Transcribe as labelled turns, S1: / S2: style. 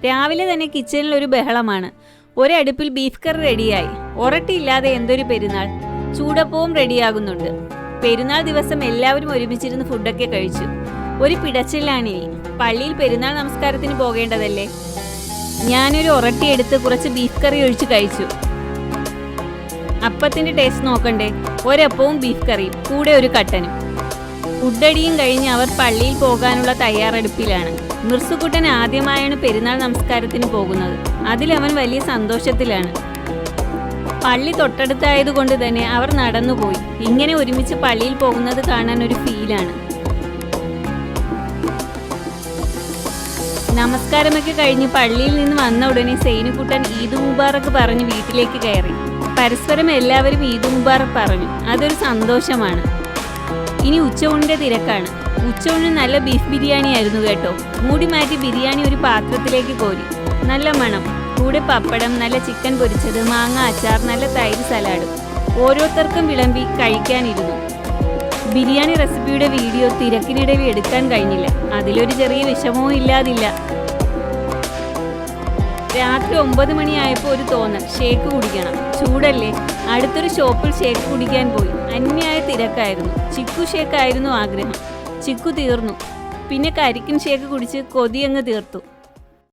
S1: രാവിലെ തന്നെ കിച്ചണിൽ ഒരു ബഹളമാണ്. ഒരടുപ്പിൽ ബീഫ് കറി റെഡിയായി. ഒറട്ടിയില്ലാതെ എന്തൊരു പെരുന്നാൾ. ചൂടപ്പവും റെഡിയാകുന്നുണ്ട്. പെരുന്നാൾ ദിവസം എല്ലാവരും ഒരുമിച്ചിരുന്ന് ഫുഡൊക്കെ കഴിച്ചു. ഒരു പിടച്ചിലാണിനി. പള്ളിയിൽ പെരുന്നാൾ നമസ്കാരത്തിന് പോകേണ്ടതല്ലേ. ഞാനൊരു ഒറട്ടി എടുത്ത് കുറച്ച് ബീഫ് കറി ഒഴിച്ച് കഴിച്ചു. അപ്പത്തിന്റെ ടേസ്റ്റ് നോക്കണ്ടേ. ഒരപ്പവും ബീഫ് കറിയും കൂടെ ഒരു കട്ടനും. ഫുഡടിയും കഴിഞ്ഞ് അവർ പള്ളിയിൽ പോകാനുള്ള തയ്യാറെടുപ്പിലാണ്. മിർസുക്കുട്ടൻ ആദ്യമായാണ് പെരുന്നാൾ നമസ്കാരത്തിന് പോകുന്നത്. അതിലവൻ വലിയ സന്തോഷത്തിലാണ്. പള്ളി തൊട്ടടുത്തായതുകൊണ്ട് തന്നെ അവർ നടന്നുപോയി. ഇങ്ങനെ ഒരുമിച്ച് പള്ളിയിൽ പോകുന്നത് കാണാൻ ഒരു ഫീലാണ്. നമസ്കാരമൊക്കെ കഴിഞ്ഞ് പള്ളിയിൽ നിന്ന് വന്ന ഉടനെ സൈനുക്കുട്ടൻ ഈദ് മുബാറക്ക് പറഞ്ഞ് വീട്ടിലേക്ക് കയറി. പരസ്പരം എല്ലാവരും ഈദ് മുബാറക്ക് പറഞ്ഞു. അതൊരു സന്തോഷമാണ്. ഇനി ഉച്ചയൂണിന്റെ തിരക്കാണ്. ഉച്ചയൂണിന് നല്ല ബീഫ് ബിരിയാണി ആയിരുന്നു കേട്ടോ. മൂടി മാറ്റി ബിരിയാണി ഒരു പാത്രത്തിലേക്ക് കോരി. നല്ല മണം. കൂടെ പപ്പടം, നല്ല ചിക്കൻ പൊരിച്ചത്, മാങ്ങ അച്ചാർ, നല്ല തൈര് സലാഡും. ഓരോരുത്തർക്കും വിളമ്പി കഴിക്കാനിരുന്നു. ബിരിയാണി റെസിപ്പിയുടെ വീഡിയോ തിരക്കിനിടയിൽ എടുക്കാൻ കഴിഞ്ഞില്ല. അതിലൊരു ചെറിയ വിഷമവും ഇല്ലാതില്ല. രാത്രി 9 മണിയായപ്പോൾ ഒരു തോന്നൽ, ഷേക്ക് കുടിക്കണം. ചൂടല്ലേ. അടുത്തൊരു ഷോപ്പിൽ ഷേക്ക് കുടിക്കാൻ പോയി. അന്യായ തിരക്കായിരുന്നു. ചിക്കു ഷേക്ക് ആയിരുന്നു ആഗ്രഹം. ചിക്കു തീർന്നു. പിന്നെ കരിക്കിൻ ഷേക്ക് കുടിച്ച് കൊതിയങ്ങ് തീർത്തു.